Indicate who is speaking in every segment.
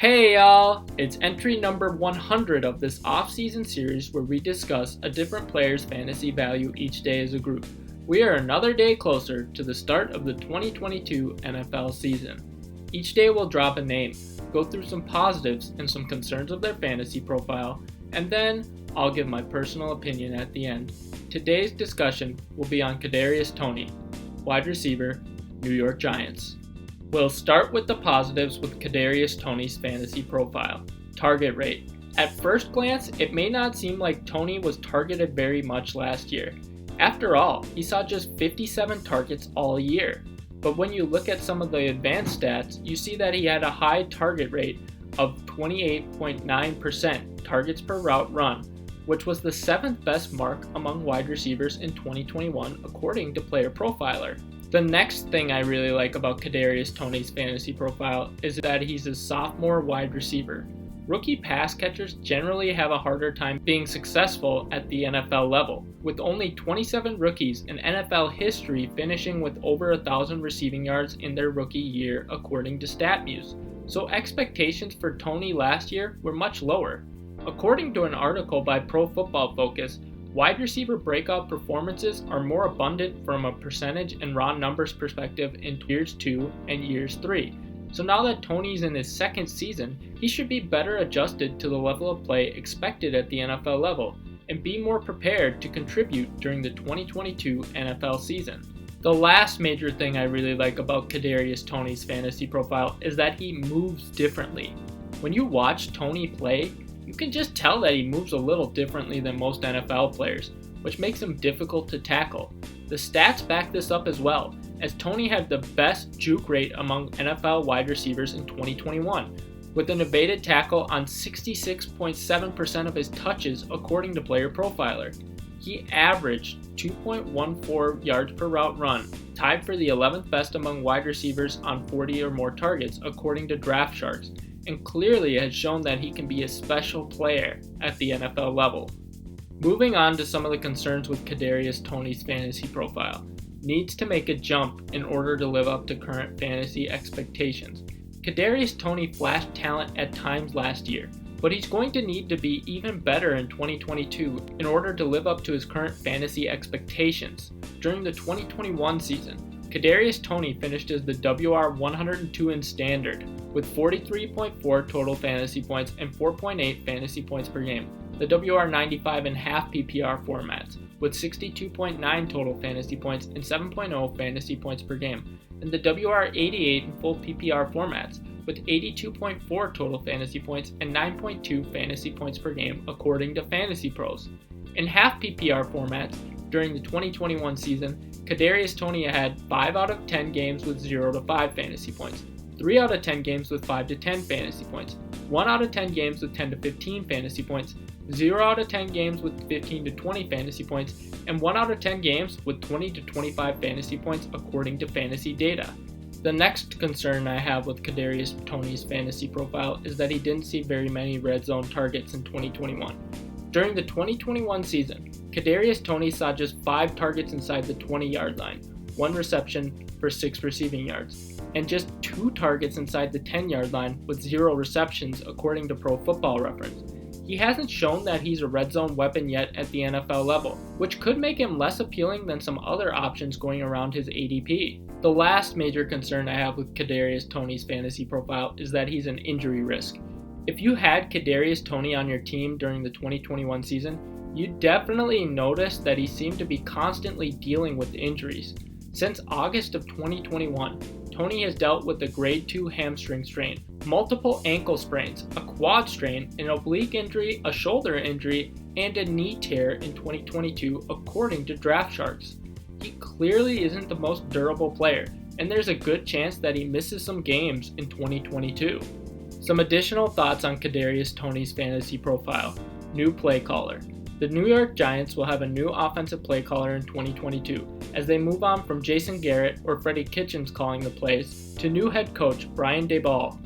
Speaker 1: Hey y'all! It's entry number 100 of this off-season series where we discuss a different player's fantasy value each day as a group. We are another day closer to the start of the 2022 NFL season. Each day we'll drop a name, go through some positives and some concerns of their fantasy profile, and then I'll give my personal opinion at the end. Today's discussion will be on Kadarius Toney, wide receiver, New York Giants. We'll start with the positives with Kadarius Toney's fantasy profile. Target rate. At first glance, it may not seem like Toney was targeted very much last year. After all, he saw just 57 targets all year. But when you look at some of the advanced stats, you see that he had a high target rate of 28.9% targets per route run, which was the 7th best mark among wide receivers in 2021 according to Player Profiler. The next thing I really like about Kadarius Toney's fantasy profile is that he's a sophomore wide receiver. Rookie pass catchers generally have a harder time being successful at the NFL level, with only 27 rookies in NFL history finishing with over 1,000 receiving yards in their rookie year according to StatMuse. So expectations for Toney last year were much lower. According to an article by Pro Football Focus, wide receiver breakout performances are more abundant from a percentage and raw numbers perspective in years 2 and years 3. So now that Toney's in his second season, he should be better adjusted to the level of play expected at the NFL level and be more prepared to contribute during the 2022 NFL season. The last major thing I really like about Kadarius Toney's fantasy profile is that he moves differently. When you watch Toney play, you can just tell that he moves a little differently than most NFL players, which makes him difficult to tackle. The stats back this up as well, as Toney had the best juke rate among NFL wide receivers in 2021, with an evaded tackle on 66.7% of his touches according to Player Profiler. He averaged 2.14 yards per route run, tied for the 11th best among wide receivers on 40 or more targets according to Draft Sharks, and clearly has shown that he can be a special player at the NFL level. Moving on to some of the concerns with Kadarius Toney's fantasy profile. Needs to make a jump in order to live up to current fantasy expectations. Kadarius Toney flashed talent at times last year, but he's going to need to be even better in 2022 in order to live up to his current fantasy expectations. During the 2021 season, Kadarius Toney finished as the WR 102 in standard, with 43.4 total fantasy points and 4.8 fantasy points per game. The WR 95 in half PPR formats, with 62.9 total fantasy points and 7.0 fantasy points per game. And the WR 88 in full PPR formats, with 82.4 total fantasy points and 9.2 fantasy points per game according to Fantasy Pros. In half PPR formats, during the 2021 season, Kadarius Toney had 5 out of 10 games with 0 to 5 fantasy points, 3 out of 10 games with 5 to 10 fantasy points, 1 out of 10 games with 10 to 15 fantasy points, 0 out of 10 games with 15 to 20 fantasy points, and 1 out of 10 games with 20 to 25 fantasy points according to fantasy data. The next concern I have with Kadarius Toney's fantasy profile is that he didn't see very many red zone targets in 2021. During the 2021 season, Kadarius Toney saw just 5 targets inside the 20-yard line, 1 reception for 6 receiving yards, and just 2 targets inside the 10-yard line with 0 receptions according to Pro Football Reference. He hasn't shown that he's a red zone weapon yet at the NFL level, which could make him less appealing than some other options going around his ADP. The last major concern I have with Kadarius Toney's fantasy profile is that he's an injury risk. If you had Kadarius Toney on your team during the 2021 season, you definitely noticed that he seemed to be constantly dealing with injuries. Since August of 2021, Toney has dealt with a grade 2 hamstring strain, multiple ankle sprains, a quad strain, an oblique injury, a shoulder injury, and a knee tear in 2022 according to Draft Sharks. He clearly isn't the most durable player, and there's a good chance that he misses some games in 2022. Some additional thoughts on Kadarius Toney's fantasy profile. New play caller. The New York Giants will have a new offensive play caller in 2022 as they move on from Jason Garrett or Freddie Kitchens calling the plays to new head coach Brian Daboll.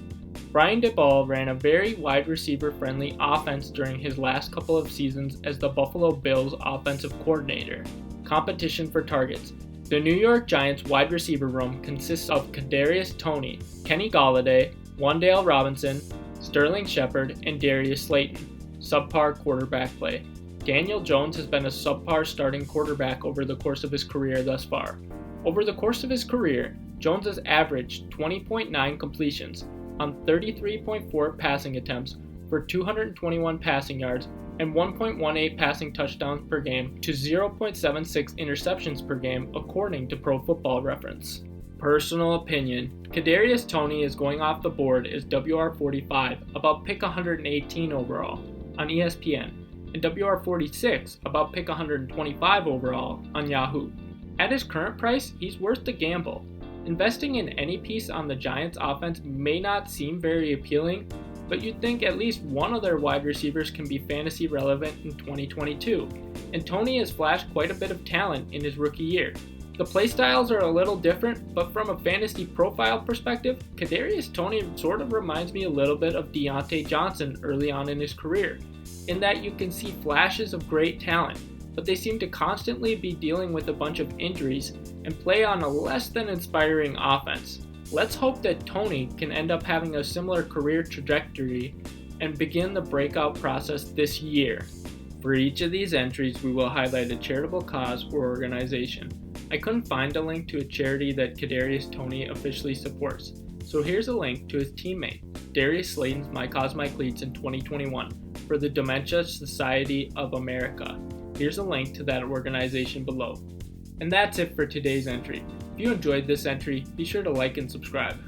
Speaker 1: Brian Daboll ran a very wide receiver friendly offense during his last couple of seasons as the Buffalo Bills offensive coordinator. Competition for targets. The New York Giants wide receiver room consists of Kadarius Toney, Kenny Golladay, Wan'Dale Robinson, Sterling Shepard and Darius Slayton, subpar quarterback play. Daniel Jones has been a subpar starting quarterback over the course of his career thus far. Over the course of his career, Jones has averaged 20.9 completions on 33.4 passing attempts for 221 passing yards and 1.18 passing touchdowns per game to 0.76 interceptions per game according to Pro Football Reference. Personal opinion, Kadarius Toney is going off the board as WR45 about pick 118 overall on ESPN and WR46 about pick 125 overall on Yahoo. At his current price, he's worth the gamble. Investing in any piece on the Giants offense may not seem very appealing, but you'd think at least one of their wide receivers can be fantasy relevant in 2022, and Toney has flashed quite a bit of talent in his rookie year. The playstyles are a little different, but from a fantasy profile perspective, Kadarius Toney sort of reminds me a little bit of Deontay Johnson early on in his career, in that you can see flashes of great talent, but they seem to constantly be dealing with a bunch of injuries and play on a less than inspiring offense. Let's hope that Toney can end up having a similar career trajectory and begin the breakout process this year. For each of these entries, we will highlight a charitable cause or organization. I couldn't find a link to a charity that Kadarius Toney officially supports, so here's a link to his teammate, Darius Slayton's My Cause My Cleats in 2021 for the Dementia Society of America. Here's a link to that organization below. And that's it for today's entry. If you enjoyed this entry, be sure to like and subscribe.